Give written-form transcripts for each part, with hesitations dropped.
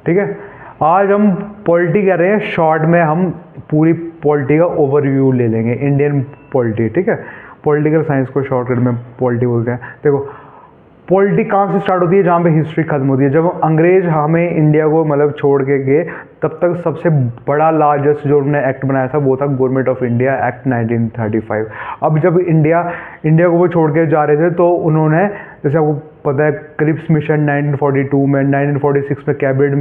ठीक है। आज हम पॉलिटी कर रहे हैं, शॉर्ट में हम पूरी पॉलिटी का ओवरव्यू ले लेंगे, इंडियन पॉलिटी। ठीक है, पॉलिटिकल साइंस को शॉर्टकट में पॉलिटी बोलते हैं। देखो पॉलिटी कहाँ से स्टार्ट होती है, जहाँ पे हिस्ट्री खत्म होती है। जब अंग्रेज हमें इंडिया को मतलब छोड़ के गए, तब तक सबसे बड़ा लार्जेस्ट जो उन्होंने एक्ट बनाया था वो था गवर्नमेंट ऑफ इंडिया एक्ट 1935। अब जब इंडिया को वो छोड़ के जा रहे थे तो उन्होंने, जैसे आपको पता है, क्रिप्स मिशन 1942 में, 1946 में कैबिनेट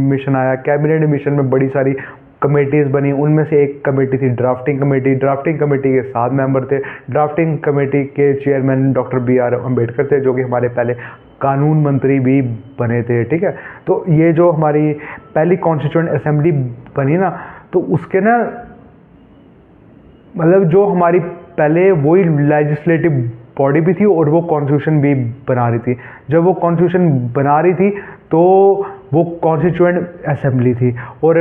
मिशन आया। कैबिनेट मिशन में बड़ी सारी कमेटीज़ बनी, उनमें से एक कमेटी थी ड्राफ्टिंग कमेटी। ड्राफ्टिंग कमेटी के 7 मेंबर थे। ड्राफ्टिंग कमेटी के चेयरमैन डॉक्टर BR अम्बेडकर थे, जो कि हमारे पहले कानून मंत्री भी बने थे। ठीक है, तो ये जो हमारी पहली कॉन्स्टिट्यूएंट असेंबली बनी ना, तो उसके ना मतलब जो हमारी पहले वही लेजिस्लेटिव बॉडी भी थी और वो कॉन्स्टिट्यूशन भी बना रही थी। जब वो कॉन्स्टिट्यूशन बना रही थी तो वो कॉन्स्टिट्यूएंट असेंबली थी, और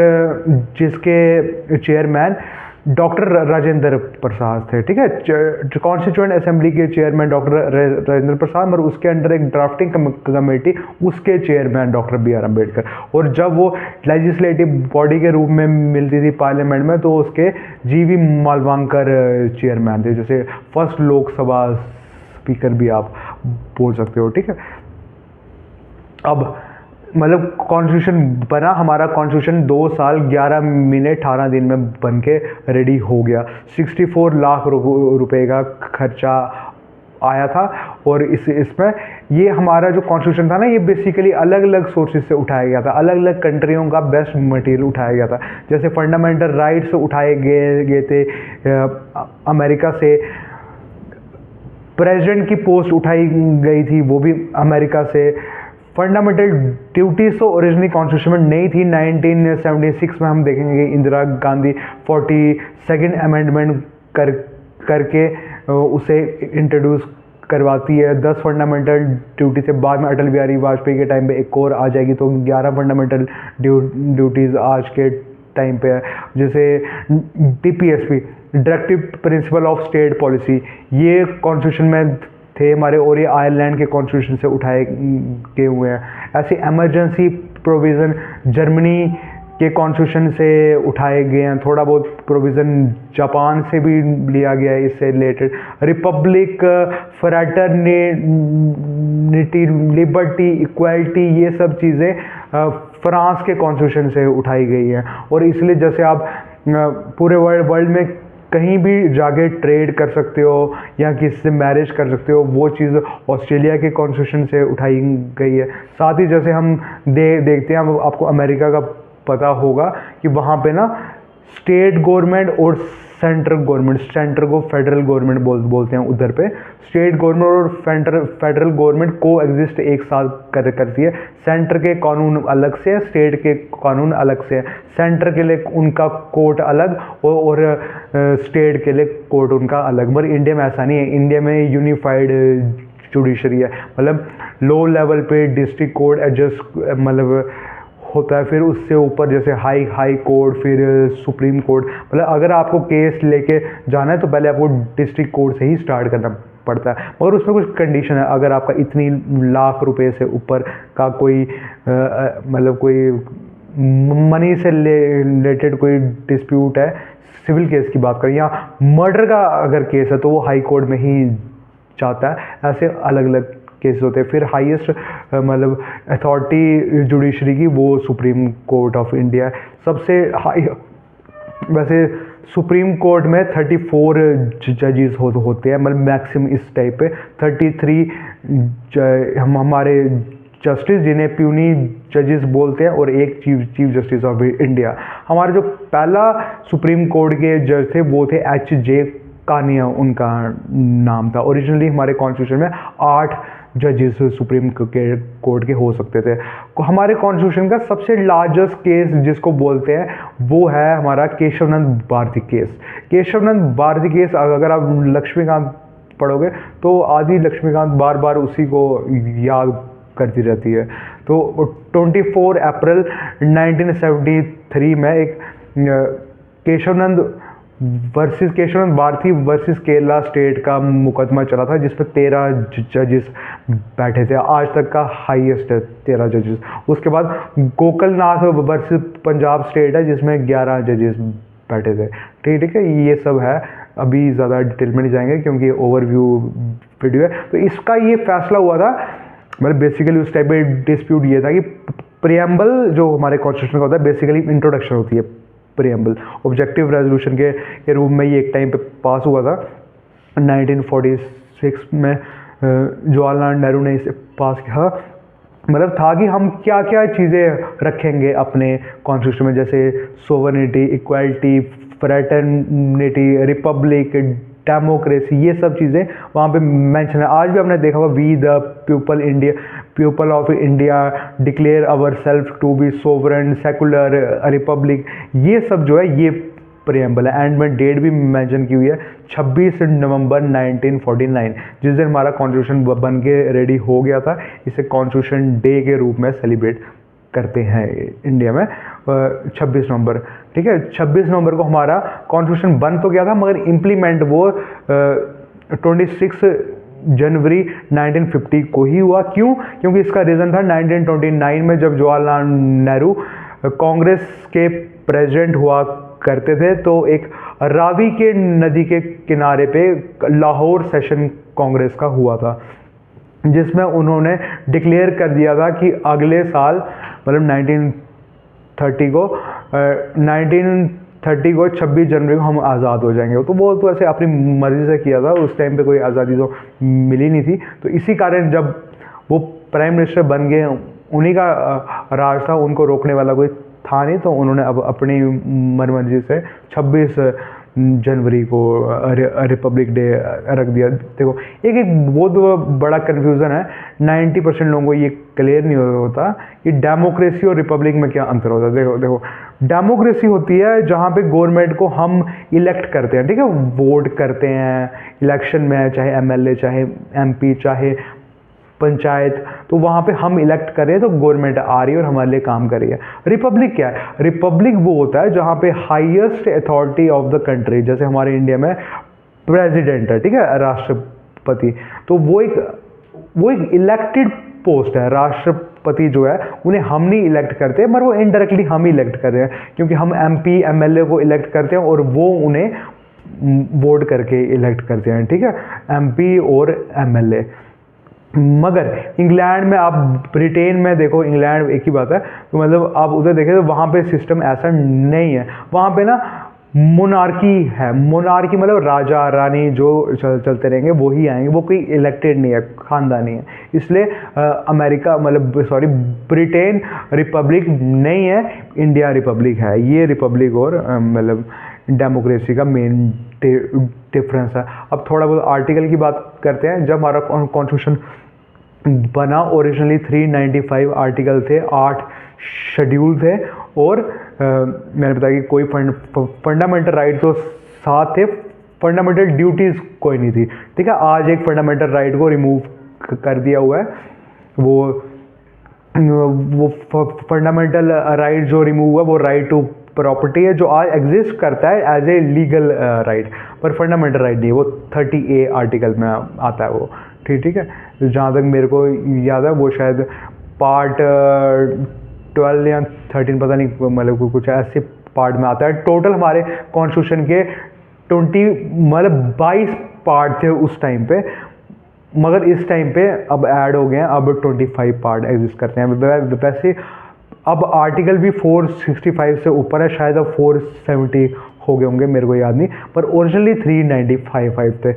जिसके चेयरमैन डॉक्टर राजेंद्र प्रसाद थे। ठीक है, कॉन्स्टिट्यूएंट असेंबली के चेयरमैन डॉक्टर राजेंद्र प्रसाद, और उसके अंडर एक ड्राफ्टिंग कमेटी, उसके चेयरमैन डॉक्टर BR अम्बेडकर। और जब वो लेजिस्लेटिव बॉडी के रूप में मिलती थी पार्लियामेंट में, तो उसके GV मालवांकर चेयरमैन थे, जैसे फर्स्ट लोकसभा स्पीकर भी आप बोल सकते हो। ठीक है, अब मतलब कॉन्स्टिट्यूशन बना, हमारा कॉन्स्टिट्यूशन 2 साल 11 महीने 18 दिन में बन के रेडी हो गया। 64 लाख रुपए का खर्चा आया था। और इसमें ये हमारा जो कॉन्स्टिट्यूशन था ना, ये बेसिकली अलग अलग सोर्सेज से उठाया गया था, अलग अलग कंट्रियों का बेस्ट मटेरियल उठाया गया था। जैसे फंडामेंटल राइट्स उठाए गए थे अमेरिका से, प्रेसिडेंट की पोस्ट उठाई गई थी, वो भी अमेरिका से। फंडामेंटल ड्यूटीज तो ओरिजिनली कॉन्स्टिट्यूशन में नहीं थी। 1976 में हम देखेंगे कि इंदिरा गांधी 42nd अमेंडमेंट करके उसे इंट्रोड्यूस करवाती है। 10 फंडामेंटल ड्यूटी से बाद में अटल बिहारी वाजपेयी के टाइम पे एक और आ जाएगी, तो 11 फंडामेंटल ड्यूटीज़ आज के टाइम पे है। जैसे DPSP, directive principle of state policy, ये कॉन्स्टिट्यूशन में थे हमारे, और ये आयरलैंड के कॉन्स्टिट्यूशन से उठाए गए हुए हैं। ऐसे इमरजेंसी प्रोविज़न जर्मनी के कॉन्स्टिट्यूशन से उठाए गए हैं। थोड़ा बहुत प्रोविज़न जापान से भी लिया गया है इससे related. Republic, fraternity, liberty, equality, ये सब चीज़ें फ्रांस के कॉन्स्टिट्यूशन से उठाई गई हैं। और इसलिए जैसे आप पूरे वर्ल्ड में कहीं भी जाके ट्रेड कर सकते हो या किसी से मैरिज कर सकते हो, वो चीज़ ऑस्ट्रेलिया के कॉन्स्टिट्यूशन से उठाई गई है। साथ ही जैसे हम देखते हैं, आपको अमेरिका का पता होगा कि वहाँ पे ना स्टेट गवर्नमेंट और सेंट्रल गवर्नमेंट, सेंटर को फेडरल गवर्नमेंट बोलते हैं उधर पे, स्टेट गवर्नमेंट और फेडरल गवर्नमेंट को एग्जिस्ट एक साथ करती है। सेंटर के कानून अलग से है, स्टेट के कानून अलग से है। सेंटर के लिए उनका कोर्ट अलग और स्टेट के लिए कोर्ट उनका अलग। मगर इंडिया में ऐसा नहीं है। इंडिया में यूनिफाइड जुडिशरी है, मतलब लो लेवल पे डिस्ट्रिक्ट कोर्ट एडजस्ट मतलब होता है, फिर उससे ऊपर जैसे हाई कोर्ट, फिर सुप्रीम कोर्ट। मतलब अगर आपको केस लेके जाना है तो पहले आपको डिस्ट्रिक्ट कोर्ट से ही स्टार्ट करना पड़ता है, मगर उसमें कुछ कंडीशन है। अगर आपका इतनी लाख रुपए से ऊपर का कोई मतलब कोई मनी से रिलेटेड कोई डिस्प्यूट है, सिविल केस की बात करें, या मर्डर का अगर केस है तो वो हाई कोर्ट में ही जाता है। ऐसे अलग अलग केसेस होते हैं। फिर हाईएस्ट मतलब अथॉरिटी जुडिशरी की वो सुप्रीम कोर्ट ऑफ इंडिया है। सबसे हाई, वैसे सुप्रीम कोर्ट में 34 जजेस होते हैं, मतलब मैक्सिमम इस टाइप पे। 33 हमारे जस्टिस, जिन्हें प्यूनी जजेस बोलते हैं, और एक चीफ जस्टिस ऑफ इंडिया। हमारा जो पहला सुप्रीम कोर्ट के जज थे वो थे HJ कानिया, उनका नाम था। ओरिजिनली हमारे कॉन्स्टिट्यूशन में 8 जजेस सुप्रीम कोर्ट के हो सकते थे। हमारे कॉन्स्टिट्यूशन का सबसे लार्जेस्ट केस जिसको बोलते हैं वो है हमारा केशवनंद भारती केस। केशवनंद भारती केस, अगर आप लक्ष्मीकांत पढ़ोगे तो आदि लक्ष्मीकांत बार बार उसी को याद करती रहती है। तो 24 अप्रैल 1973 में एक केशवनंद भारती वर्सेस केरला स्टेट का मुकदमा चला था, जिसमें 13 जजेस बैठे थे, आज तक का हाईएस्ट है 13 जजेस। उसके बाद गोकलनाथ वर्सेस पंजाब स्टेट है जिसमें 11 जजेस बैठे थे। ठीक है, ये सब है, अभी ज़्यादा डिटेल में नहीं जाएंगे क्योंकि ओवरव्यू वीडियो है। तो इसका ये फैसला हुआ था, मतलब बेसिकली उस टाइप में डिस्प्यूट ये था कि प्रियम्बल जो हमारे कॉन्स्टिट्यूशन का होता है, बेसिकली इंट्रोडक्शन होती है प्रियम्बल, ऑब्जेक्टिव रेजोल्यूशन के रूप में ये एक टाइम पे पास हुआ था 1946 में। जवाहरलाल नेहरू ने इसे पास किया, मतलब था कि हम क्या क्या चीज़ें रखेंगे अपने कॉन्स्टिट्यूशन में, जैसे sovereignty, equality, fraternity, Republic, democracy, ये सब चीज़ें वहाँ पे मेंशन है। आज भी हमने देखा हुआ, we the people of India declare our self to be sovereign, secular, republic, ये सब जो है ये प्रियम्बल है। एंड में डेट भी मेंशन की हुई है 26 नवंबर 1949, जिस दिन हमारा कॉन्स्टिट्यूशन बन के रेडी हो गया था। इसे कॉन्स्टिट्यूशन डे के रूप में सेलिब्रेट करते हैं इंडिया में 26 नवंबर। ठीक है, 26 नवंबर को हमारा कॉन्स्टिट्यूशन बन तो गया था, मगर इम्प्लीमेंट वो 26 जनवरी 1950 को ही हुआ। क्यों? क्योंकि इसका रीज़न था 1929 में जब जवाहरलाल नेहरू कांग्रेस के प्रेसिडेंट हुआ करते थे, तो एक रावी के नदी के किनारे पे लाहौर सेशन कांग्रेस का हुआ था, जिसमें उन्होंने डिक्लेयर कर दिया था कि अगले साल, मतलब 1930 को 26 जनवरी को हम आज़ाद हो जाएंगे। तो वो तो ऐसे अपनी मर्ज़ी से किया था, उस टाइम पे कोई आज़ादी तो मिली नहीं थी। तो इसी कारण जब वो प्राइम मिनिस्टर बन गए, उन्हीं का राज था, उनको रोकने वाला कोई था नहीं, तो उन्होंने अब अपनी मर्जी से 26 जनवरी को रिपब्लिक डे रख दिया। देखो, एक बहुत बड़ा कन्फ्यूज़न है, 90% लोगों को ये क्लियर नहीं होता कि डेमोक्रेसी और रिपब्लिक में क्या अंतर होता है। देखो, डेमोक्रेसी होती है जहाँ पे गवर्नमेंट को हम इलेक्ट करते हैं, ठीक है, वोट करते हैं इलेक्शन में, चाहे एमएलए, चाहे एमपी, चाहे पंचायत, तो वहाँ पे हम इलेक्ट करें तो गवर्नमेंट आ रही है और हमारे लिए काम कर रही है। रिपब्लिक क्या है? रिपब्लिक वो होता है जहाँ पे highest authority of the country, जैसे हमारे इंडिया में प्रेसिडेंट है, ठीक है, राष्ट्रपति, तो वो एक इलेक्टेड पोस्ट है। राष्ट्रपति जो है उन्हें हम नहीं इलेक्ट करते, मगर वो इनडायरेक्टली हम ही इलेक्ट करते हैं, क्योंकि हम एमपी एमएलए को इलेक्ट करते हैं और वो उन्हें वोट करके इलेक्ट करते हैं, ठीक है, एमपी और एमएलए। मगर इंग्लैंड में, आप ब्रिटेन में देखो, इंग्लैंड एक ही बात है, तो मतलब आप उधर देखें तो वहाँ पे सिस्टम ऐसा नहीं है। वहाँ पे ना मोनार्की है। मोनार्की मतलब राजा रानी जो चलते रहेंगे वो ही आएंगे, वो कोई इलेक्टेड नहीं है, खानदानी है। इसलिए अमेरिका, मतलब सॉरी, ब्रिटेन रिपब्लिक नहीं है, इंडिया रिपब्लिक है। ये रिपब्लिक और मतलब डेमोक्रेसी का मेन डिफरेंस है। अब थोड़ा बहुत आर्टिकल की बात करते हैं। जब हमारा कॉन्स्टिट्यूशन बना, ओरिजिनली 395 आर्टिकल थे, 8 शेड्यूल थे, और मैंने बताया कि कोई फंडामेंटल राइट तो 7 थे, फंडामेंटल ड्यूटीज़ कोई नहीं थी, ठीक है। आज एक फंडामेंटल राइट को रिमूव कर दिया हुआ है। वो फंडामेंटल राइट जो रिमूव हुआ वो राइट टू प्रॉपर्टी है, जो आज एग्जिस्ट करता है एज ए लीगल राइट, पर फंडामेंटल राइट नहीं है। वो 30A आर्टिकल में आता है वो, ठीक है। जहाँ तक मेरे को याद है वो शायद पार्ट 12 या 13, पता नहीं, मतलब कुछ ऐसे पार्ट में आता है। टोटल हमारे कॉन्स्टिट्यूशन के 22 पार्ट थे उस टाइम पे, मगर इस टाइम पे अब ऐड हो गए हैं, अब 25 पार्ट एग्जिस्ट करते हैं। वैसे अब आर्टिकल भी 465 से ऊपर है, शायद अब 470 हो गए होंगे, मेरे को याद नहीं, पर ओरिजिनली 395 थे।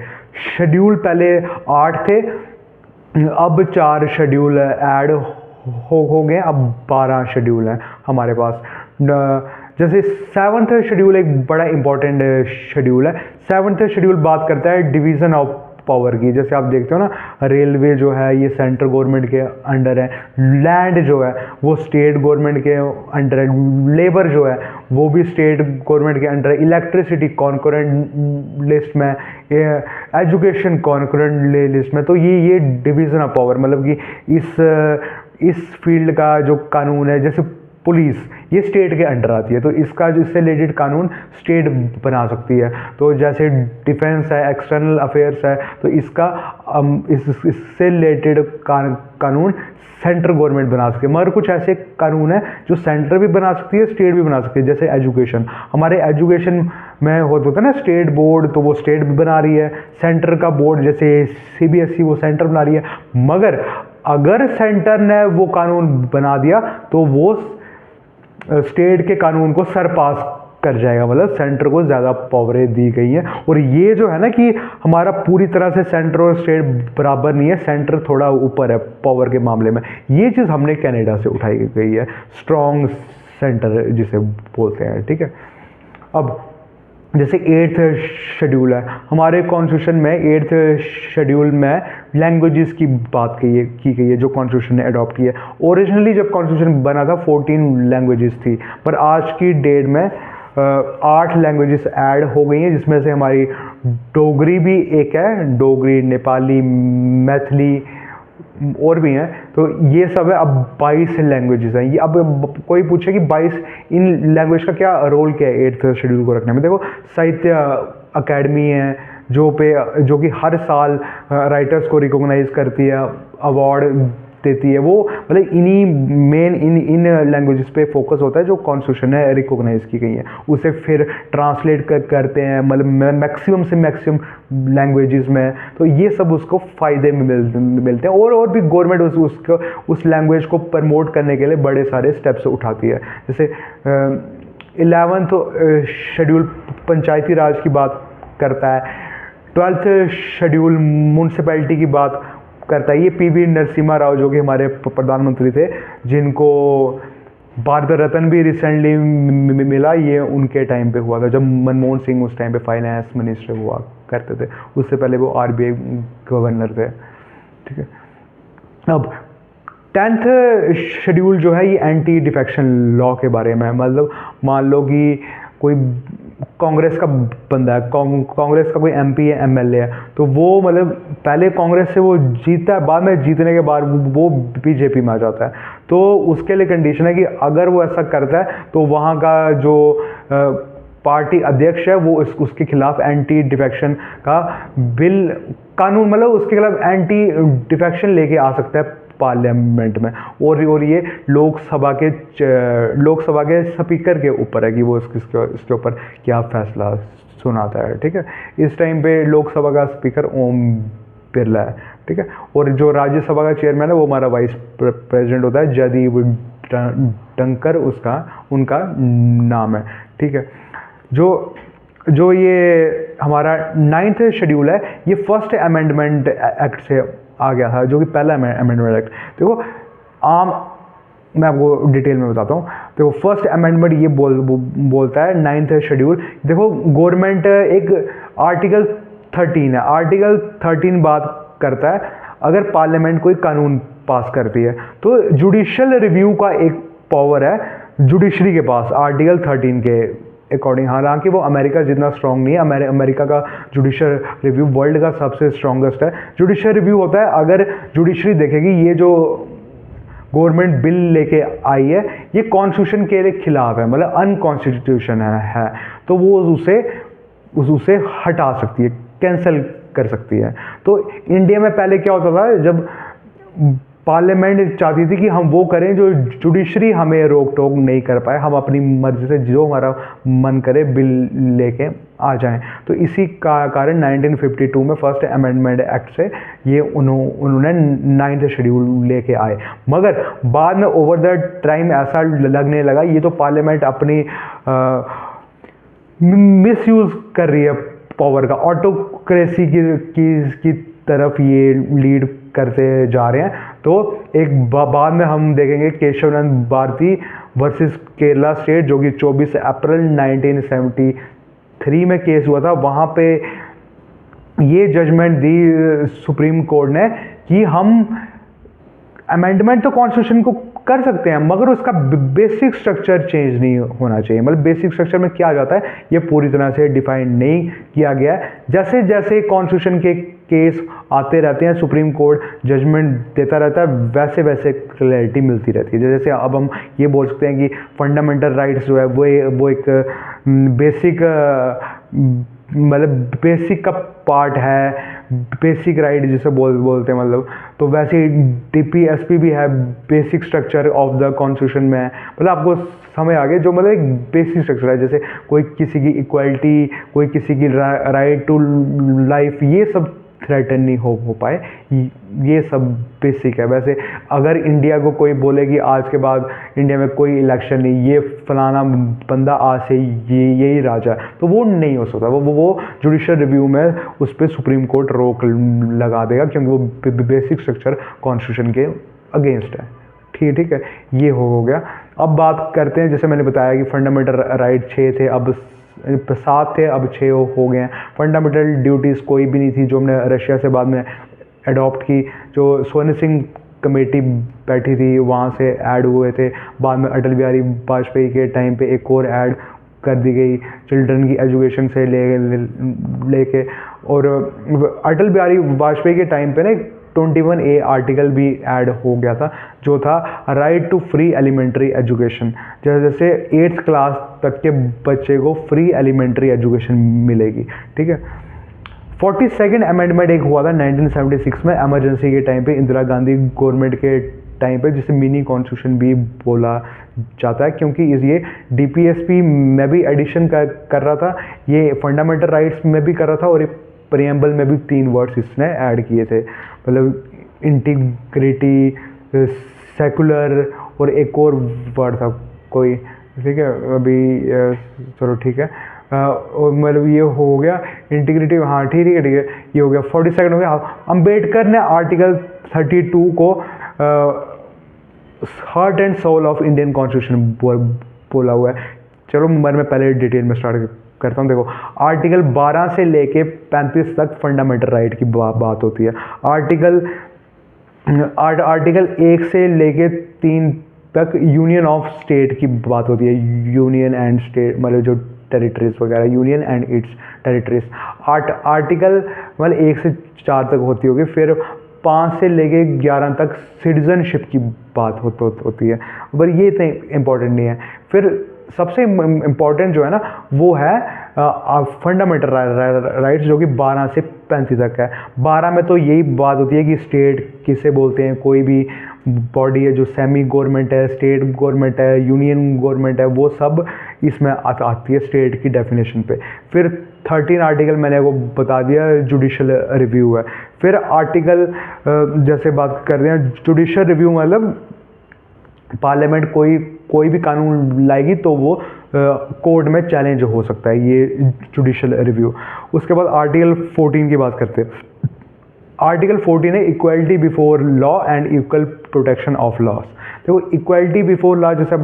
शेड्यूल पहले 8 थे, अब 4 शेड्यूल ऐड हो गए, अब 12 शेड्यूल हैं हमारे पास। जैसे 7th शेड्यूल एक बड़ा इंपॉर्टेंट शेड्यूल है। 7th शेड्यूल बात करता है डिवीज़न ऑफ पावर की। जैसे आप देखते हो ना, रेलवे जो है ये सेंट्रल गवर्नमेंट के अंडर है, लैंड जो है वो स्टेट गवर्नमेंट के अंडर है, लेबर जो है वो भी स्टेट गवर्नमेंट के अंडर है, इलेक्ट्रिसिटी कॉन्करेंट लिस्ट में, एजुकेशन कॉन्करेंट लिस्ट में। तो ये डिवीज़न ऑफ पावर, मतलब कि इस फील्ड का जो कानून है, जैसे पुलिस, ये स्टेट के अंडर आती है। तो इसका जो इससे रिलेटेड कानून स्टेट बना सकती है। तो जैसे डिफेंस है, एक्सटर्नल अफेयर्स है, तो इसका इससे रिलेटेड कानून सेंट्रल गवर्नमेंट बना सकती है। मगर कुछ ऐसे कानून हैं जो सेंटर भी बना सकती है, स्टेट भी बना सकती है। जैसे एजुकेशन, हमारे एजुकेशन में होता है ना स्टेट बोर्ड, तो वो स्टेट भी बना रही है। सेंटर का बोर्ड जैसे CBSE, वो सेंटर बना रही है। मगर अगर सेंटर ने वो कानून बना दिया तो वो स्टेट के कानून को सरपास कर जाएगा, मतलब सेंटर को ज़्यादा पावरें दी गई हैं। और ये जो है ना कि हमारा पूरी तरह से सेंटर और स्टेट बराबर नहीं है, सेंटर थोड़ा ऊपर है पावर के मामले में। ये चीज़ हमने कनाडा से उठाई गई है, स्ट्रॉन्ग सेंटर जिसे बोलते हैं, ठीक है। अब जैसे 8th शेड्यूल है हमारे कॉन्स्टिट्यूशन में, 8th शेड्यूल में लैंग्वेजेस की बात की गई है जो कॉन्स्टिट्यूशन ने अडॉप्ट की है। ओरिजिनली जब कॉन्स्टिट्यूशन बना था 14 लैंग्वेजेस थी, पर आज की डेट में 8 लैंग्वेजेस ऐड हो गई हैं, जिसमें से हमारी डोगरी भी एक है, डोगरी, नेपाली, मैथिली और भी हैं। तो ये सब है। अब 22 लैंग्वेजेस हैं ये। अब कोई पूछे कि 22 इन लैंग्वेज का क्या रोल क्या है 8th शेड्यूल को रखने में। देखो, साहित्य अकेडमी है जो कि हर साल राइटर्स को रिकॉग्नाइज करती है, अवार्ड देती है। वो मतलब इन्हीं मेन इन लैंग्वेजेस पे फोकस होता है जो कॉन्स्टिट्यूशन है रिकॉग्नाइज की गई है। उसे फिर ट्रांसलेट करते हैं, मतलब मैक्सिमम से मैक्सिमम लैंग्वेजेस में। तो ये सब उसको फ़ायदे में मिलते हैं। और भी गवर्नमेंट उस लैंग्वेज को प्रमोट करने के लिए बड़े सारे स्टेप्स उठाती है। जैसे 11th शेड्यूल पंचायती राज की बात करता है, 12th शेड्यूल म्यूनसिपैलिटी की बात करता है। ये PV नरसिम्हा राव जो कि हमारे प्रधानमंत्री थे, जिनको भारत रत्न भी रिसेंटली मिला, ये उनके टाइम पे हुआ था जब मनमोहन सिंह उस टाइम पे फाइनेंस मिनिस्टर हुआ करते थे। उससे पहले वो RBI गवर्नर थे, ठीक है। अब 10th शेड्यूल जो है ये एंटी डिफेक्शन लॉ के बारे में है। मतलब मान लो कि कोई कांग्रेस का बंदा है, कांग्रेस का कोई MP है, MLA है, तो वो मतलब पहले कांग्रेस से वो जीतता है, बाद में जीतने के बाद वो BJP में आ जाता है। तो उसके लिए कंडीशन है कि अगर वो ऐसा करता है तो वहाँ का जो पार्टी अध्यक्ष है वो उसके खिलाफ एंटी डिफेक्शन का बिल, कानून, मतलब उसके खिलाफ एंटी डिफेक्शन लेके आ सकता है पार्लियामेंट में। और ये लोकसभा के स्पीकर के ऊपर है कि वो इसके ऊपर क्या फैसला सुनाता है, ठीक है। इस टाइम पे लोकसभा का स्पीकर ओम बिरला है, ठीक है। और जो राज्यसभा का चेयरमैन है वो हमारा वाइस प्रेसिडेंट होता है, जगदीप धनखड़ उनका नाम है, ठीक है। जो ये हमारा 9th शेड्यूल है ये फर्स्ट अमेंडमेंट एक्ट से आ गया था, जो कि पहला अमेंडमेंट एक्ट। देखो मैं आपको डिटेल में बताता हूँ। देखो, फर्स्ट अमेंडमेंट ये बोलता है 9th शेड्यूल। देखो, गवर्नमेंट एक आर्टिकल 13 है, आर्टिकल 13 बात करता है अगर पार्लियामेंट कोई कानून पास करती है तो जुडिशियल रिव्यू का एक पावर है जुडिशरी के पास, आर्टिकल 13 के अकॉर्डिंग। हालांकि वो अमेरिका जितना स्ट्रांग नहीं है, अमेरिका का जुडिशियल रिव्यू वर्ल्ड का सबसे स्ट्रांगेस्ट है। जुडिशियल रिव्यू होता है अगर जुडिशरी देखेगी ये जो गवर्नमेंट बिल लेके आई है ये कॉन्स्टिट्यूशन के खिलाफ है, मतलब अनकॉन्स्टिट्यूशन है, तो वो उसे हटा सकती है, कैंसिल कर सकती है। तो इंडिया में पहले क्या होता था, जब पार्लियामेंट चाहती थी कि हम वो करें जो जुडिशरी हमें रोक टोक नहीं कर पाए, हम अपनी मर्जी से जो हमारा मन करे बिल लेके आ जाएं। तो इसी का कारण 1952 में फर्स्ट अमेंडमेंट एक्ट से ये उन्होंने 9th शेड्यूल लेके आए। मगर बाद में ओवर द टाइम ऐसा लगने लगा ये तो पार्लियामेंट अपनी मिसयूज़ कर रही है पावर का, ऑटोक्रेसी की तरफ ये लीड करते जा रहे हैं। तो एक बाद में हम देखेंगे केशवनंद भारती वर्सेस केरला स्टेट, जो कि 24 अप्रैल 1973 में केस हुआ था। वहाँ पे ये जजमेंट दी सुप्रीम कोर्ट ने कि हम अमेंडमेंट तो कॉन्स्टिट्यूशन को कर सकते हैं मगर उसका बेसिक स्ट्रक्चर चेंज नहीं होना चाहिए। मतलब बेसिक स्ट्रक्चर में क्या आ जाता है ये पूरी तरह से डिफाइन नहीं किया गया है। जैसे जैसे कॉन्स्टिट्यूशन के केस आते रहते हैं, सुप्रीम कोर्ट जजमेंट देता रहता है, वैसे वैसे क्लैरिटी मिलती रहती है। जैसे अब हम ये बोल सकते हैं कि फंडामेंटल राइट्स जो है वो एक बेसिक मतलब बेसिक का पार्ट है, बेसिक राइट जिसे बोलते हैं मतलब। तो वैसे ही डीपीएसपी भी है, basic structure of the constitution में है। मतलब आपको समझ आ गया, जो मतलब एक बेसिक स्ट्रक्चर है, जैसे कोई किसी की इक्वालिटी, कोई किसी की राइट टू लाइफ, ये सब थ्रेटन नहीं हो पाए, ये सब बेसिक है। वैसे अगर इंडिया को कोई बोले कि आज के बाद इंडिया में कोई इलेक्शन नहीं, ये फलाना बंदा आज से यही राजा है, तो वो नहीं हो सकता। वो जुडिशियल रिव्यू में उस पर सुप्रीम कोर्ट रोक लगा देगा, क्योंकि वो बेसिक स्ट्रक्चर कॉन्स्टिट्यूशन के अगेंस्ट है। ठीक है, ये हो गया। अब बात करते हैं, जैसे मैंने बताया कि फंडामेंटल राइट 6 थे, अब 7 थे, अब 6 हो गए हैं। फंडामेंटल ड्यूटीज़ कोई भी नहीं थी, जो हमने रशिया से बाद में अडॉप्ट की। जो स्वर्ण सिंह कमेटी बैठी थी, वहाँ से ऐड हुए थे। बाद में अटल बिहारी वाजपेयी के टाइम पे एक और ऐड कर दी गई, चिल्ड्रन की एजुकेशन से लेके। और अटल बिहारी वाजपेयी के टाइम पे ना 21A आर्टिकल भी ऐड हो गया था, जो था right to free elementary education. जैसे 8th क्लास तक के बच्चे को फ्री एलिमेंट्री एजुकेशन मिलेगी। ठीक है। 42nd अमेंडमेंट एक हुआ था 1976 में, एमरजेंसी के टाइम पे, इंदिरा गांधी गवर्नमेंट के टाइम पे, जिसे मिनी कॉन्स्टिट्यूशन भी बोला जाता है, क्योंकि ये डीपीएसपी में भी एडिशन कर रहा था, ये फंडामेंटल राइट्स में भी कर रहा था, और प्रियम्बल में भी 3 वर्ड्स इसने ऐड किए थे, मतलब इंटीग्रिटी, सेकुलर, और एक और वर्ड था कोई। ठीक है, अभी चलो ठीक है, और मतलब ये हो गया इंटीग्रिटी। हाँ ठीक है, ये हो गया। 42nd हो गया। अंबेडकर ने आर्टिकल 32 को heart and soul of Indian constitution बोला हुआ है। चलो मैं पहले डिटेल में स्टार्ट करता हूँ। देखो, आर्टिकल 12 से लेके 35 तक फंडामेंटल राइट की बात होती है। आर्टिकल 1 से लेके 3 तक यूनियन ऑफ स्टेट की बात होती है। यूनियन एंड स्टेट मतलब जो टेरिटरीज वगैरह, union and it's territories. Article मतलब 1 से 4 तक होती होगी। फिर 5 से लेके 11 तक सिटीजनशिप की बात होती है, पर ये इतने इम्पोर्टेंट नहीं है। फिर सबसे इम्पोर्टेंट जो है ना, वो है फंडामेंटल राइट्स, जो कि 12 से 35 तक है। 12 में तो यही बात होती है कि स्टेट किसे बोलते हैं, कोई भी बॉडी है जो सेमी गवर्नमेंट है, स्टेट गवर्नमेंट है, यूनियन गवर्नमेंट है, वो सब इसमें आती है स्टेट की डेफिनेशन पे। फिर 13 आर्टिकल मैंने को बता दिया, जुडिशियल रिव्यू है। फिर आर्टिकल जैसे बात कर रहे हैं, जुडिशियल रिव्यू मतलब पार्लियामेंट कोई भी कानून लाएगी तो वो कोर्ट में चैलेंज हो सकता है, ये जुडिशियल रिव्यू। उसके बाद आर्टिकल 14 की बात करते हैं। आर्टिकल 14 है equality before law and equal protection of loss. देखो, इक्वलिटी बिफोर लॉ जैसे आप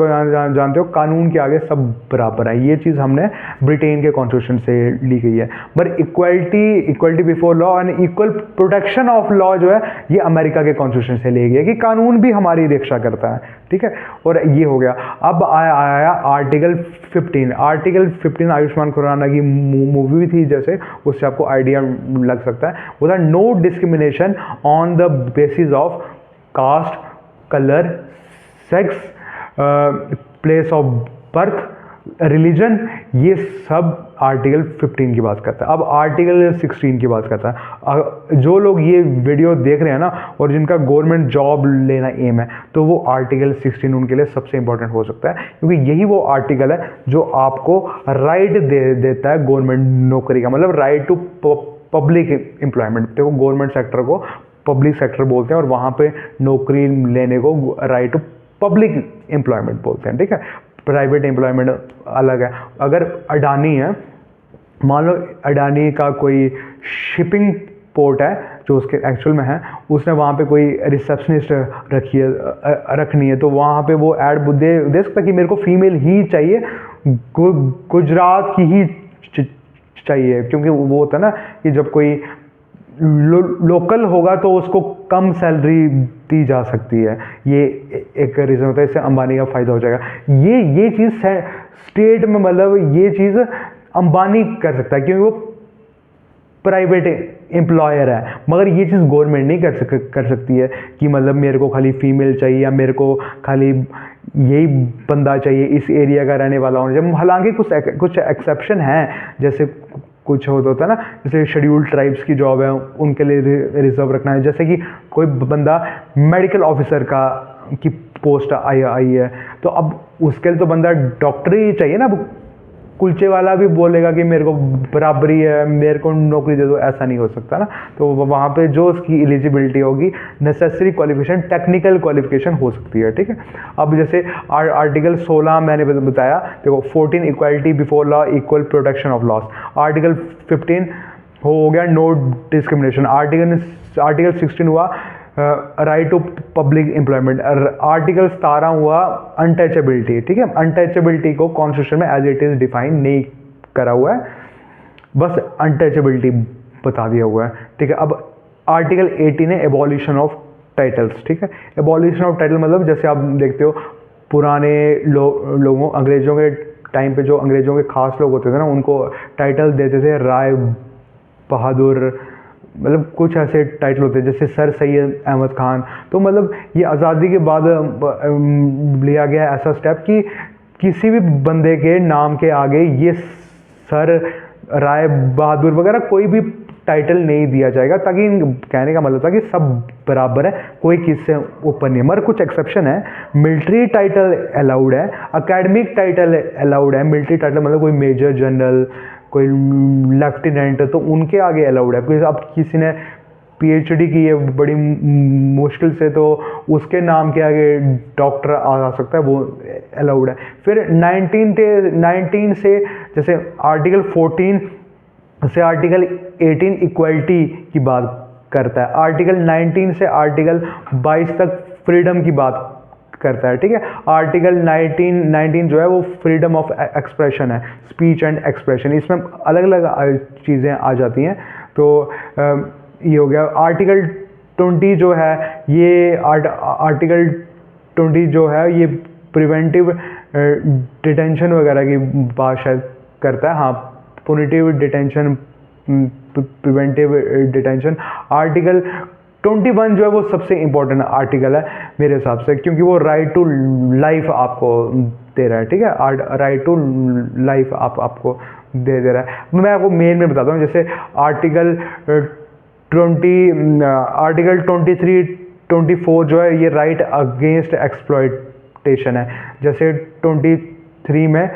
जानते हो, कानून के आगे सब बराबर है, ये चीज़ हमने ब्रिटेन के कॉन्स्टिट्यूशन से ली गई है। But equality before law and equal protection of law जो है, ये अमेरिका के कॉन्स्टिट्यूशन से ली गई है, कि कानून भी हमारी रक्षा करता है। ठीक है, और ये हो गया। अब आया आर्टिकल 15। आर्टिकल 15 आयुष्मान खुराना की मूवी थी, जैसे उससे आपको आइडिया लग सकता है। वो था no discrimination on the basis of caste, colour, sex, place of birth, religion, ये सब आर्टिकल 15 की बात करता है। अब आर्टिकल 16 की बात करता है। जो लोग ये वीडियो देख रहे हैं ना, और जिनका गवर्नमेंट जॉब लेना एम है, तो वो आर्टिकल 16 उनके लिए सबसे इंपॉर्टेंट हो सकता है, क्योंकि यही वो आर्टिकल है जो आपको राइट देता है गवर्नमेंट नौकरी का, मतलब राइट टू पब्लिक एम्प्लॉयमेंट। देखो, गवर्नमेंट सेक्टर को पब्लिक सेक्टर बोलते हैं, और वहाँ पे नौकरी लेने को राइट टू पब्लिक एम्प्लॉयमेंट बोलते हैं। ठीक है, प्राइवेट एम्प्लॉयमेंट अलग है। अगर अडानी है, मान लो अडानी का कोई शिपिंग पोर्ट है जो उसके एक्चुअल में है, उसने वहाँ पे कोई रिसेप्शनिस्ट रखनी है, तो वहाँ पे वो ऐड दे सकता है कि मेरे को फीमेल ही चाहिए, गुजरात की ही चाहिए, क्योंकि वो होता है ना कि जब कोई लोकल होगा तो उसको कम सैलरी दी जा सकती है। ये एक रीज़न होता है, इससे अंबानी का फ़ायदा हो जाएगा। ये चीज़ स्टेट में, मतलब ये चीज़ अंबानी कर सकता है, क्योंकि वो प्राइवेट एम्प्लॉयर है, मगर ये चीज़ गवर्नमेंट नहीं कर सकती है कि मतलब मेरे को खाली फीमेल चाहिए या मेरे को खाली यही बंदा चाहिए इस एरिया का रहने वाला होना चाहिए। हालांकि कुछ एक्सेप्शन हैं, जैसे कुछ होता है ना, जैसे शेड्यूल्ड ट्राइब्स की जॉब है उनके लिए रिजर्व रखना है, जैसे कि कोई बंदा मेडिकल ऑफिसर की पोस्ट आई है, तो अब उसके लिए तो बंदा डॉक्टर ही चाहिए ना। अब कुलचे वाला भी बोलेगा कि मेरे को बराबरी है, मेरे को नौकरी दे दो, ऐसा नहीं हो सकता ना। तो वहाँ पे जो उसकी एलिजिबिलिटी होगी, नेसेसरी क्वालिफिकेशन टेक्निकल क्वालिफिकेशन हो सकती है, ठीक है। अब जैसे आर्टिकल 16 मैंने बताया, देखो 14 equality before law, equal protection of laws. Article 15 हो गया नो डिस्क्रिमिनेशन। आर्टिकल 16 हुआ right to public employment. Article 17 हुआ अनटचेबिलिटी, ठीक है। अनटचेबिलिटी को कॉन्स्टिट्यूशन में एज इट इज डिफाइन नहीं करा हुआ है, बस अनटचेबिलिटी बता दिया हुआ है, ठीक है। अब आर्टिकल 18 है एबॉलिशन ऑफ टाइटल्स, ठीक है। एबॉलिशन ऑफ टाइटल मतलब जैसे आप देखते हो पुराने लोगों अंग्रेजों के टाइम पे जो अंग्रेजों के खास लोग होते थे ना, उनको टाइटल देते थे राय बहादुर, मतलब कुछ ऐसे टाइटल होते हैं, जैसे सर सैयद अहमद खान। तो मतलब ये आज़ादी के बाद लिया गया ऐसा स्टेप कि किसी भी बंदे के नाम के आगे ये सर, राय बहादुर वगैरह कोई भी टाइटल नहीं दिया जाएगा, ताकि कहने का मतलब था कि सब बराबर है, कोई किसी से ऊपर नहीं है। मगर कुछ एक्सेप्शन है, मिलिट्री टाइटल अलाउड है, एकेडमिक टाइटल अलाउड है। मिलिट्री टाइटल मतलब कोई मेजर जनरल, कोई लेफ्टिनेंट, तो उनके आगे अलाउड है। क्योंकि अब किसी ने पीएचडी की है बड़ी मुश्किल से, तो उसके नाम के आगे डॉक्टर आ सकता है, वो अलाउड है। फिर 19 से जैसे आर्टिकल 14 से आर्टिकल 18 इक्वलिटी की बात करता है। आर्टिकल 19 से आर्टिकल 22 तक फ्रीडम की बात करता है, ठीक है। आर्टिकल 19 जो है वो फ्रीडम ऑफ एक्सप्रेशन है, स्पीच एंड एक्सप्रेशन, इसमें अलग अलग चीज़ें आ जाती हैं। तो ये हो गया। आर्टिकल 20 जो है ये आर्टिकल 20 जो है ये प्रिवेंटिव डिटेंशन वगैरह की बात शायद करता है, हाँ, पुनिटिव डिटेंशन, प्रिवेंटिव डिटेंशन। आर्टिकल 21 जो है वो सबसे इम्पोर्टेंट आर्टिकल है मेरे हिसाब से, क्योंकि वो राइट टू लाइफ आपको दे रहा है, ठीक है। राइट टू लाइफ आपको दे रहा है। मैं आपको मेन में बताता हूँ, जैसे आर्टिकल 23, 24 जो है ये राइट अगेंस्ट एक्सप्लॉयटेशन है। जैसे 23 में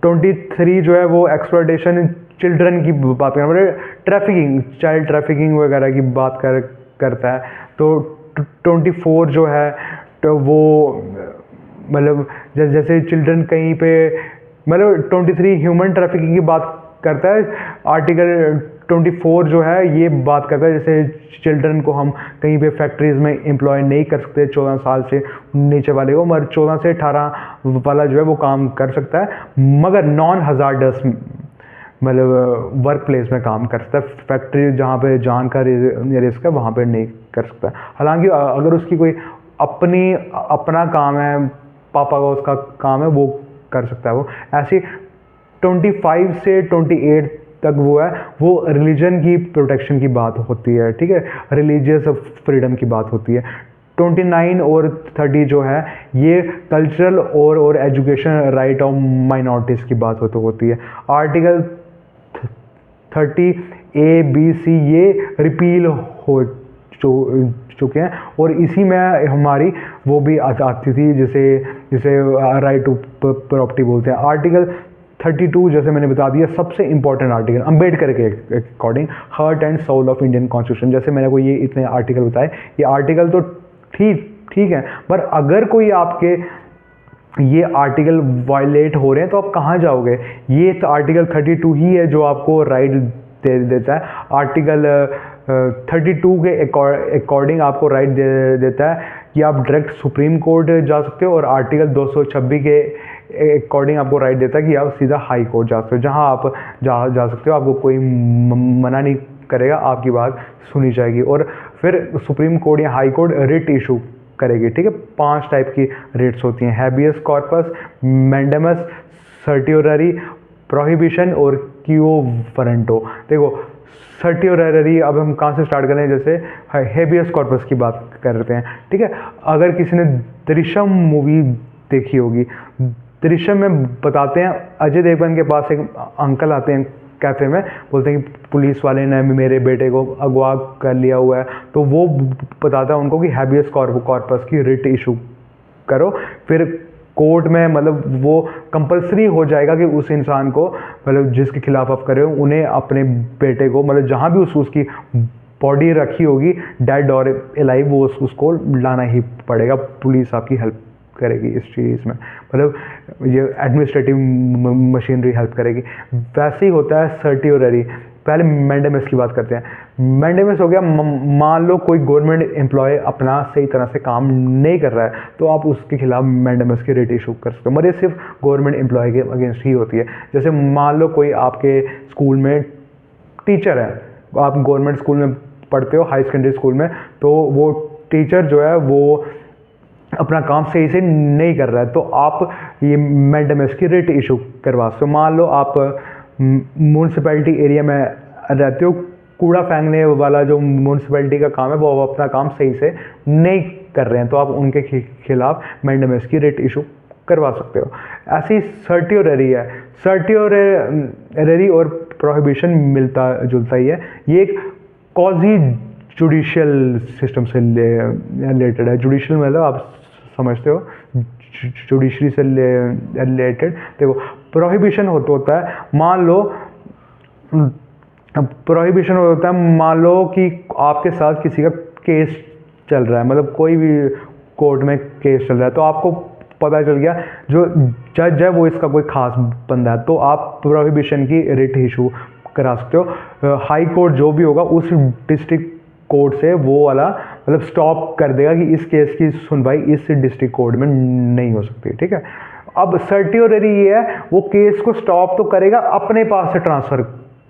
23 जो है वो एक्सप्लॉयटेशन चिल्ड्रन की बात करना, मतलब ट्रैफिकिंग, चाइल्ड ट्रैफिकिंग वगैरह की बात करता है। तो 24 जो है तो वो मतलब जैसे चिल्ड्रन कहीं पे, मतलब 23 ह्यूमन ट्रैफिकिंग की बात करता है। आर्टिकल 24 जो है ये बात करता है जैसे चिल्ड्रन को हम कहीं पे फैक्ट्रीज में एम्प्लॉय नहीं कर सकते 14 साल से नीचे वाले को, मगर 14 से 18 वाला जो है वो काम कर सकता है, मगर नॉन हजार्डस मतलब वर्क प्लेस में काम कर सकता है। फैक्ट्री जहाँ पे जान का रिस्क है वहाँ पे नहीं कर सकता। हालांकि अगर उसकी कोई अपना काम है, पापा का उसका काम है, वो कर सकता है वो। ऐसी 25 से 28 तक वो है, वो रिलीजन की प्रोटेक्शन की बात होती है, ठीक है, रिलीजियस फ्रीडम की बात होती है। 29 और 30 जो है ये कल्चरल और एजुकेशन राइट ऑफ माइनॉरिटीज़ की बात होती है। आर्टिकल 30 A, B, C ये रिपील हो चुके हैं, और इसी में हमारी वो भी आती थी जिसे राइट टू प्रॉपर्टी बोलते हैं। आर्टिकल 32 जैसे मैंने बता दिया सबसे इंपॉर्टेंट आर्टिकल, अंबेडकर के according heart and soul of Indian constitution. जैसे मैंने को ये इतने आर्टिकल बताए, ये आर्टिकल तो ठीक है, पर अगर कोई आपके ये आर्टिकल वायलेट हो रहे हैं तो आप कहाँ जाओगे? ये तो आर्टिकल 32 ही है जो आपको राइट दे देता है। आर्टिकल 32 के अकॉर्डिंग आपको राइट दे देता है कि आप डायरेक्ट सुप्रीम कोर्ट जा सकते हो, और आर्टिकल 226 के अकॉर्डिंग आपको राइट देता है कि आप सीधा हाई कोर्ट जा सकते हो, जहाँ आप जा सकते हो, आपको कोई मना नहीं करेगा, आपकी बात सुनी जाएगी। और फिर सुप्रीम कोर्ट या हाई कोर्ट रिट इशू करेगी, ठीक है। 5 टाइप की रिट्स होती हैं, हैबियस कॉर्पस, मैंडेमस, सर्टियोररी, प्रोहिबिशन और क्यू वारंटो। देखो सर्टियोररी अब हम कहाँ से स्टार्ट करें, जैसे हेबियस कॉर्पस की बात करते हैं, ठीक है। अगर किसी ने दृश्यम मूवी देखी होगी, दृश्यम में बताते हैं अजय देवगन के पास एक अंकल आते हैं कैफ़े में, बोलते हैं कि पुलिस वाले ने मेरे बेटे को अगवा कर लिया हुआ है। तो वो बताता है उनको कि हैबियस कॉर्पस की रिट इशू करो, फिर कोर्ट में मतलब वो कंपलसरी हो जाएगा कि उस इंसान को, मतलब जिसके खिलाफ आप कर रहे हो, उन्हें अपने बेटे को, मतलब जहाँ भी उसकी बॉडी रखी होगी डेड और एलाइव, वो उसको लाना ही पड़ेगा। पुलिस आपकी हेल्प करेगी इस चीज़ में, मतलब ये एडमिनिस्ट्रेटिव मशीनरी हेल्प करेगी। वैसे ही होता है सर्टियोररी। पहले मैंडेमस की बात करते हैं। मैंडेमस हो गया, मान लो कोई गवर्नमेंट एम्प्लॉय अपना सही तरह से काम नहीं कर रहा है, तो आप उसके खिलाफ मैंडेमस की रिट इशू कर सकते हो, मगर ये सिर्फ गवर्नमेंट एम्प्लॉय के अगेंस्ट ही होती है। जैसे मान लो कोई आपके स्कूल में टीचर है, आप गवर्नमेंट स्कूल में पढ़ते हो, हाई सेकेंडरी स्कूल में, तो वो टीचर जो है वो अपना काम सही से नहीं कर रहा है, तो आप ये मैंडेमस की रिट इशू करवा सकते हो। मान लो आप म्यूनसिपैलिटी एरिया में रहते हो, कूड़ा फेंकने वाला जो म्यूनसिपैलिटी का काम है वो अपना काम सही से नहीं कर रहे हैं, तो आप उनके खिलाफ मैंडेमस की रिट इशू करवा सकते हो। ऐसी सर्टियोररी है। सर्टियोररी और प्रोहिबिशन मिलता जुलता ही है। ये एक कॉजी जुडिशियल सिस्टम से रिलेटेड है। जुडिशियल मतलब आप समझते हो, जुडिशरी से रिलेटेड। देखो प्रोहिबिशन होता है, मान लो प्रोहिबिशन होता है, मान लो कि आपके साथ किसी का केस चल रहा है, मतलब कोई भी कोर्ट में केस चल रहा है, तो आपको पता चल गया जो जज है वो इसका कोई खास बंदा है, तो आप प्रोहिबिशन की रिट इशू करा सकते हो। हाई कोर्ट जो भी होगा उस डिस्ट्रिक्ट कोर्ट से वो वाला मतलब स्टॉप कर देगा कि इस केस की सुनवाई इस डिस्ट्रिक्ट कोर्ट में नहीं हो सकती, ठीक है। अब सर्टियोररी ये है, वो केस को स्टॉप तो करेगा, अपने पास से ट्रांसफ़र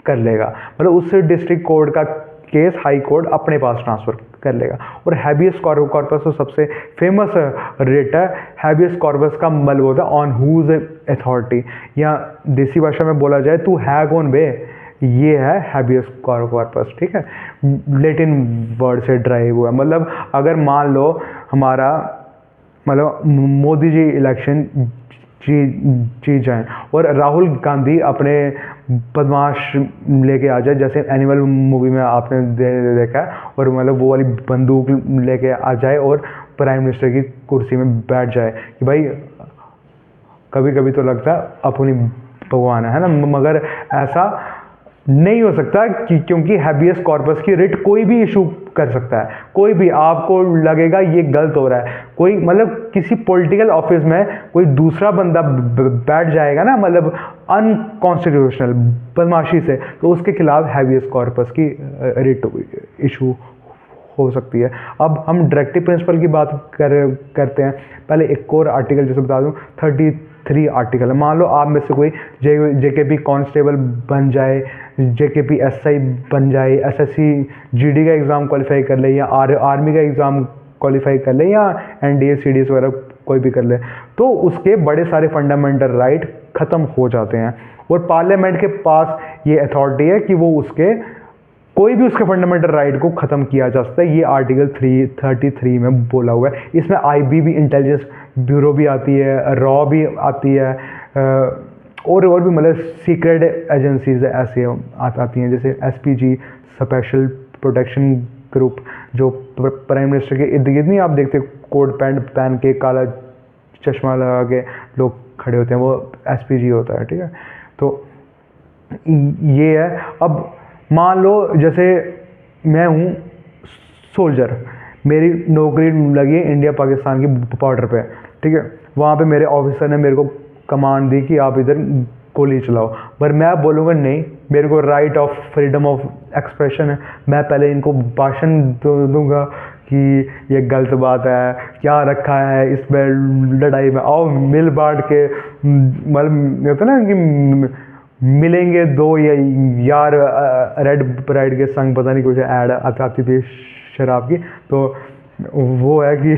कर लेगा, मतलब उस डिस्ट्रिक्ट कोर्ट का केस हाई कोर्ट अपने पास ट्रांसफ़र कर लेगा। और हैबियस कॉर्पस तो सबसे फेमस रिट है। हैबियस कॉर्पस का मतलब होता है ऑन हुज अथॉरिटी, या देसी भाषा में बोला जाए तू है कौन बे, ये है हैबियस कॉर्पस, ठीक है। लैटिन वर्ड से ड्राइव हुआ, मतलब अगर मान लो हमारा मतलब मोदी जी इलेक्शन जीत जाएं और राहुल गांधी अपने बदमाश लेके आ जाए, जैसे एनिमल मूवी में आपने देखा है, और मतलब वो वाली बंदूक लेके आ जाए और प्राइम मिनिस्टर की कुर्सी में बैठ जाए कि भाई कभी कभी तो लगता है अपनी भगवान है ना, मगर ऐसा नहीं हो सकता क्योंकि हैबियस कॉर्पस की रिट कोई भी इशू कर सकता है। कोई भी, आपको लगेगा ये गलत हो रहा है, कोई मतलब किसी पॉलिटिकल ऑफिस में कोई दूसरा बंदा बैठ जाएगा ना, मतलब अनकॉन्स्टिट्यूशनल बदमाशी से, तो उसके खिलाफ हैबियस कॉर्पस की रिट इशू हो सकती है। अब हम डायरेक्टिव प्रिंसिपल की बात करते हैं। पहले एक और आर्टिकल जैसे बता दूं, 33 आर्टिकल है। मान लो आप में से कोई जेकेपी कांस्टेबल बन जाए, जेकेपी एसआई बन जाए, एसएससी जीडी का एग्ज़ाम क्वालिफाई कर ले, या आर्मी का एग्ज़ाम क्वालिफाई कर ले, या एनडीए सीडीएस वगैरह कोई भी कर ले, तो उसके बड़े सारे फंडामेंटल राइट ख़त्म हो जाते हैं। और पार्लियामेंट के पास ये अथॉरिटी है कि वो उसके कोई भी उसके फंडामेंटल राइट को ख़त्म किया जा सकता है। ये आर्टिकल 33 में बोला हुआ है। इसमें आईबी भी, इंटेलिजेंस ब्यूरो भी आती है, रॉ भी आती है, और भी मतलब सीक्रेट एजेंसीज ऐसे आती हैं, जैसे एसपीजी, स्पेशल प्रोटेक्शन ग्रुप, जो प्राइम मिनिस्टर के इर्द गिर्द नहीं आप देखते कोट पैंट पहन के काला चश्मा लगा के लोग खड़े होते हैं, वो एसपीजी होता है, ठीक है। तो ये है। अब मान लो जैसे मैं हूँ सोल्जर, मेरी नौकरी लगी है इंडिया पाकिस्तान की बॉर्डर पे, ठीक है। वहाँ पे मेरे ऑफिसर ने मेरे को कमांड दी कि आप इधर गोली चलाओ, पर मैं बोलूँगा नहीं, मेरे को right of freedom of expression है। मैं पहले इनको भाषण दूंगा कि ये गलत बात है, क्या रखा है इसमें, लड़ाई में आओ मिल बांट के, मतलब होता ना कि मिलेंगे दो ये यार रेड ब्राइड के संग, पता नहीं कुछ ऐड आती थी शराब की, तो वो है कि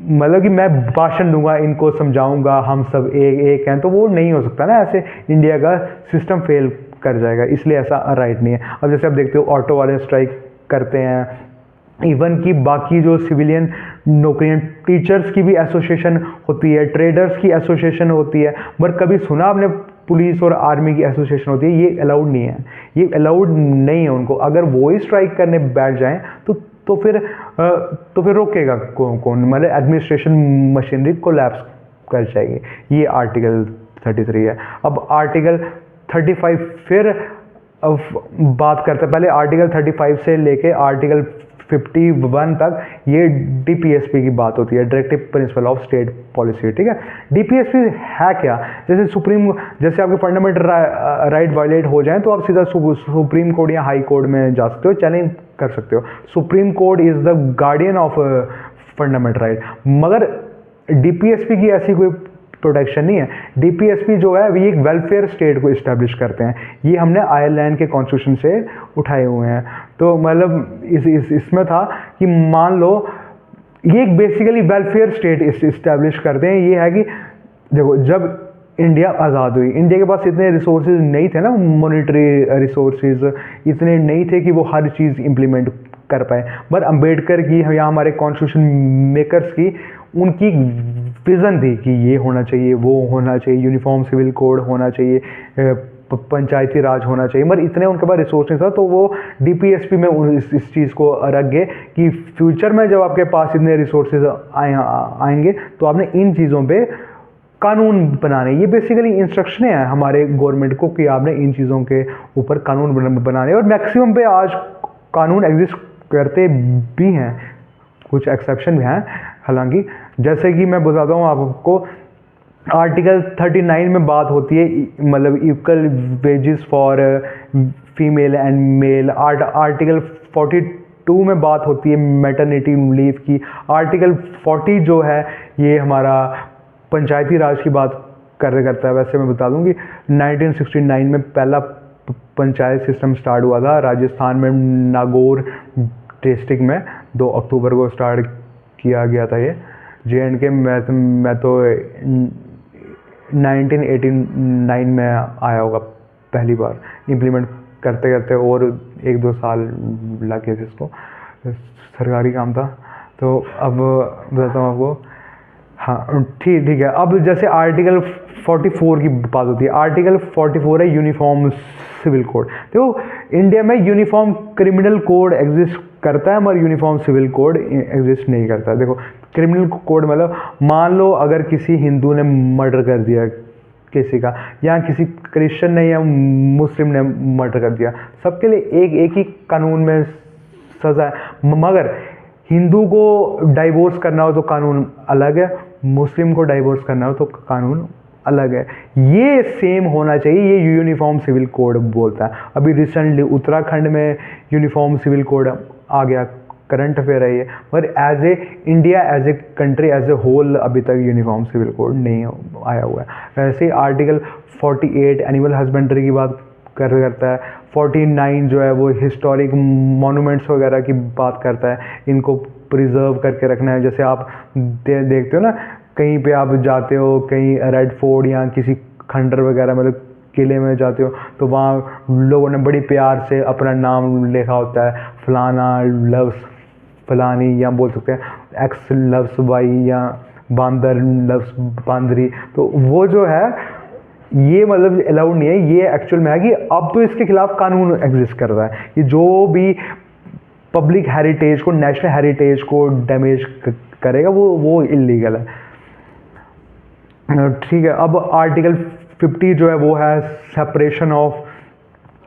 मतलब कि मैं भाषण दूंगा, इनको समझाऊंगा हम सब एक हैं, तो वो नहीं हो सकता ना, ऐसे इंडिया का सिस्टम फेल कर जाएगा, इसलिए ऐसा राइट नहीं है। अब जैसे आप देखते हो ऑटो वाले स्ट्राइक करते हैं, इवन की बाकी जो सिविलियन नौकरियां, टीचर्स की भी एसोसिएशन होती है, ट्रेडर्स की एसोसिएशन होती है, पर कभी सुना आपने पुलिस और आर्मी की एसोसिएशन होती है? ये अलाउड नहीं है, ये अलाउड नहीं है उनको। अगर वो ही स्ट्राइक करने बैठ जाएं तो फिर रोकेगा कौन? मतलब एडमिनिस्ट्रेशन मशीनरी कोलैप्स कर जाएगी। ये आर्टिकल 33 है। अब आर्टिकल 35 फिर अब बात करते हैं, पहले आर्टिकल 35 से लेके आर्टिकल 51 तक ये डीपीएसपी की बात होती है, directive principle of state policy, ठीक है। डीपीएसपी है क्या? जैसे आपके फंडामेंटल राइट वायलेट हो जाए तो आप सीधा सुप्रीम कोर्ट या हाई कोर्ट में जा सकते हो, चैलेंज कर सकते हो। Supreme court is the guardian of fundamental right, मगर डीपीएसपी की ऐसी कोई प्रोटेक्शन नहीं है। डीपीएसपी जो है ये एक वेलफेयर स्टेट को इस्टेब्लिश करते हैं। ये हमने आयरलैंड के कॉन्स्टिट्यूशन से उठाए हुए हैं। तो मतलब इसमें था कि मान लो ये एक बेसिकली वेलफेयर स्टेट इस्टेब्लिश करते हैं। ये है कि देखो, जब इंडिया आज़ाद हुई, इंडिया के पास इतने रिसोर्सेज नहीं थे ना, मॉनेटरी रिसोर्सेज इतने नहीं थे कि वो हर चीज़ इम्प्लीमेंट कर पाए। पर अंबेडकर की या हमारे कॉन्स्टिट्यूशन मेकर्स की उनकी विज़न थी कि ये होना चाहिए, वो होना चाहिए, यूनिफॉर्म सिविल कोड होना चाहिए, पंचायती राज होना चाहिए, मगर इतने उनके पास रिसोर्स नहीं था। तो वो डीपीएसपी में इस चीज़ को रख गए कि फ्यूचर में जब आपके पास इतने रिसोर्सेज आएंगे तो आपने इन चीज़ों पे कानून बनाने। ये बेसिकली इंस्ट्रक्शनें हैं हमारे गवर्नमेंट को कि आपने इन चीज़ों के ऊपर कानून बनाने। और मैक्सिमम पे आज कानून एग्जिस्ट करते भी हैं, कुछ एक्सेप्शन भी हैं हालांकि। जैसे कि मैं बताता हूँ आपको, आर्टिकल 39 में बात होती है मतलब equal wages for female and male. Article 42 में बात होती है मैटरनिटी लीव की। आर्टिकल 40 जो है ये हमारा पंचायती राज की बात करता है। वैसे मैं बता दूं कि 1969 में पहला पंचायत सिस्टम स्टार्ट हुआ था राजस्थान में, नागौर डिस्ट्रिक्ट में 2 अक्टूबर को स्टार्ट किया गया था। ये JNK मैं तो 1989 में आया होगा पहली बार इम्प्लीमेंट करते करते, और 1-2 साल लग गए थे इसको, सरकारी काम था। तो अब बताता हूँ आपको। हाँ ठीक है। अब जैसे आर्टिकल 44 की बात होती है। आर्टिकल 44 है यूनिफॉर्म सिविल कोड। देखो, इंडिया में यूनिफॉर्म क्रिमिनल कोड एग्जिस्ट करता है मगर यूनिफॉर्म सिविल कोड एग्जिस्ट नहीं करता। देखो, क्रिमिनल कोड मतलब मान लो अगर किसी हिंदू ने मर्डर कर दिया किसी का, या किसी क्रिश्चियन ने या मुस्लिम ने मर्डर कर दिया, सबके लिए एक ही कानून में सज़ा है। मगर हिंदू को डाइवोर्स करना हो तो कानून अलग है, मुस्लिम को डाइवोर्स करना हो तो कानून अलग है। ये सेम होना चाहिए, ये यूनिफॉर्म सिविल कोड बोलता है। अभी रिसेंटली उत्तराखंड में यूनिफॉर्म सिविल कोड आ गया, करंट अफेयर है ये। पर as a India, as a country, as a whole अभी तक यूनिफॉर्म सिविल कोड नहीं आया हुआ है। वैसे आर्टिकल 48 एनिमल हस्बेंड्री की बात करता है। 49 जो है वो हिस्टोरिक मॉन्यूमेंट्स वगैरह की बात करता है, इनको प्रिजर्व करके रखना है। जैसे आप देखते हो ना, कहीं पे आप जाते हो, कहीं रेड फोर्ट या किसी खंडर वगैरह मतलब किले में जाते हो, तो वहाँ लोगों ने बड़ी प्यार से अपना नाम लिखा होता है, फलाना लव्स फलानी, या बोल सकते हैं एक्स लव्स वाई, या बांदर लव्स बांदरी। तो वो जो है ये मतलब अलाउड नहीं है। ये एक्चुअल में है कि अब तो इसके खिलाफ कानून एग्जिस्ट कर रहा है कि जो भी पब्लिक हेरिटेज को, नेशनल हेरिटेज को डैमेज करेगा वो इलीगल है। ठीक है। अब आर्टिकल 50 जो है वो है सेपरेशन ऑफ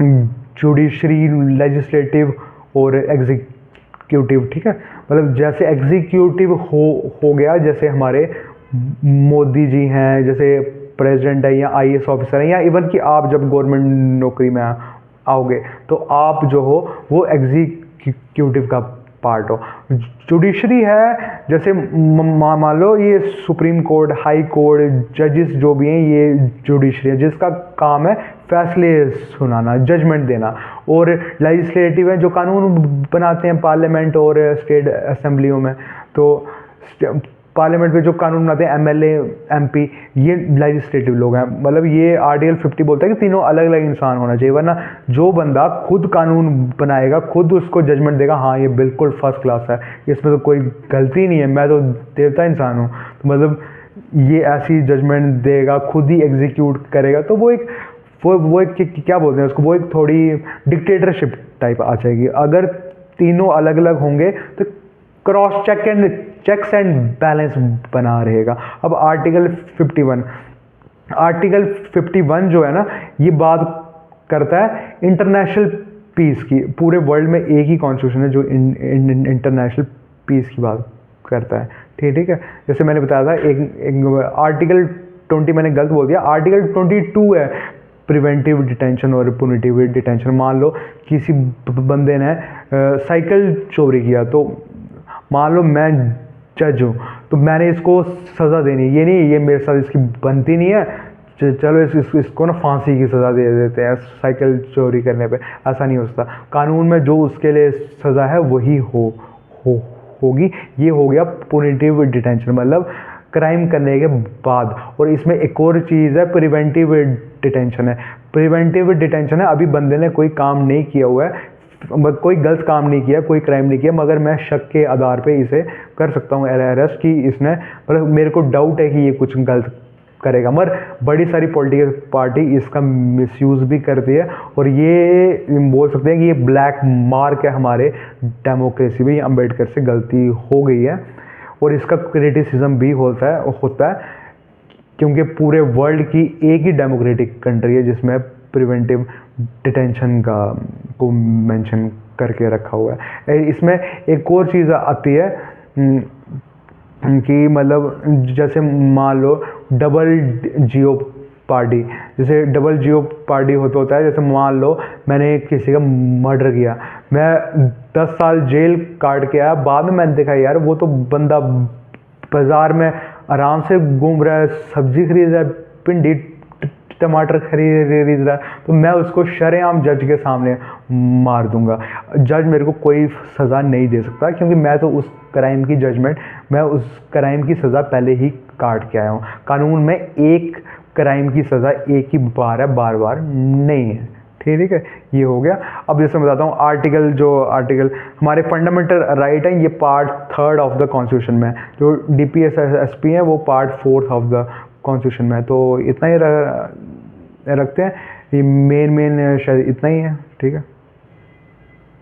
जुडिशरी, लेजिस्लेटिव और एग्जीक्यूटिव। ठीक है, मतलब जैसे एग्जीक्यूटिव हो गया, जैसे हमारे मोदी जी हैं, जैसे प्रेसिडेंट है या IAS ऑफिसर है, या इवन कि आप जब गवर्नमेंट नौकरी में आओगे तो आप जो हो वो एग्जीक्यूटिव का पार्ट हो। जुडिशरी है, जैसे मान लो ये सुप्रीम कोर्ट, हाई कोर्ट, जजेस जो भी हैं ये जुडिशरी है, जिसका काम है फैसले सुनाना, जजमेंट देना। और लेजिस्लेटिव है, जो कानून बनाते हैं पार्लियामेंट और स्टेट असेंबलियों में। तो पार्लियामेंट में जो कानून बनाते हैं एमएलए एमपी, ये लेजिस्लेटिव लोग हैं। मतलब ये आर्टिकल 50 बोलता है कि तीनों अलग अलग इंसान होना चाहिए, वरना जो बंदा खुद कानून बनाएगा, खुद उसको जजमेंट देगा, हाँ ये बिल्कुल फर्स्ट क्लास है, इसमें तो कोई गलती नहीं है, मैं तो देवता इंसान हूँ, तो मतलब ये ऐसी जजमेंट देगा, खुद ही एग्जीक्यूट करेगा, तो वो एक क्या बोलते हैं उसको, वो एक थोड़ी डिक्टेटरशिप टाइप आ जाएगी। अगर तीनों अलग अलग होंगे तो क्रॉस चेक्स एंड बैलेंस बना रहेगा। अब आर्टिकल 51 जो है ना, ये बात करता है इंटरनेशनल पीस की। पूरे वर्ल्ड में एक ही कॉन्स्टिट्यूशन है जो इंटरनेशनल पीस की बात करता है। ठीक है, जैसे मैंने बताया था एक आर्टिकल 20 मैंने गलत बोल दिया, आर्टिकल 22 है प्रिवेंटिव डिटेंशन और पुनिटिव डिटेंशन। मान लो किसी बंदे ने साइकिल चोरी किया, तो मान लो मैं जज हूँ, तो मैंने इसको सज़ा देनी, ये नहीं ये मेरे साथ इसकी बनती नहीं है, चलो इसको ना फांसी की सज़ा दे देते हैं साइकिल चोरी करने पे। ऐसा नहीं हो सकता। कानून में जो उसके लिए सज़ा है वही होगी। ये हो गया पुनिटिव डिटेंशन, मतलब क्राइम करने के बाद। और इसमें एक और चीज़ है, प्रिवेंटिव डिटेंशन है। प्रिवेंटिव डिटेंशन है, अभी बंदे ने कोई काम नहीं किया हुआ है, कोई गलत काम नहीं किया, कोई क्राइम नहीं किया, मगर मैं शक के आधार पे इसे कर सकता हूँ अरेस्ट, कि इसने मतलब मेरे को डाउट है कि ये कुछ गलत करेगा। मगर बड़ी सारी पॉलिटिकल पार्टी इसका मिसयूज़ भी करती है, और ये बोल सकते हैं कि ये ब्लैक मार्क है हमारे डेमोक्रेसी में। ये अम्बेडकर से गलती हो गई है, और इसका क्रिटिसिज्म भी होता है क्योंकि पूरे वर्ल्ड की एक ही डेमोक्रेटिक कंट्री है जिसमें प्रिवेंटिव डिटेंशन को मेंशन करके रखा हुआ है। इसमें एक और चीज़ आती है कि मतलब जैसे मान लो डबल जियो पार्टी, जैसे डबल जियो पार्टी होता है। जैसे मान लो मैंने किसी का मर्डर किया, मैं 10 साल जेल काट के आया, बाद में मैंने देखा यार वो तो बंदा बाज़ार में आराम से घूम रहा है, सब्जी खरीद रहा है, भिंडी टमाटर खरीद रहा है, तो मैं उसको शरेआम जज के सामने मार दूंगा। जज मेरे को कोई सज़ा नहीं दे सकता, क्योंकि मैं तो उस क्राइम की जजमेंट, मैं उस क्राइम की सज़ा पहले ही काट के आया हूँ। कानून में एक क्राइम की सज़ा एक ही बार है, बार बार नहीं है। ठीक है, ये हो गया। अब जैसे मैं बताता हूँ आर्टिकल हमारे फंडामेंटल राइट है, ये पार्ट 3 ऑफ द कॉन्स्टिट्यूशन में, जो DPSSP है वो पार्ट 4 ऑफ द कॉन्स्टिट्यूशन में। तो इतना ही रखते हैं, ये मेन शायद इतना ही है। ठीक है।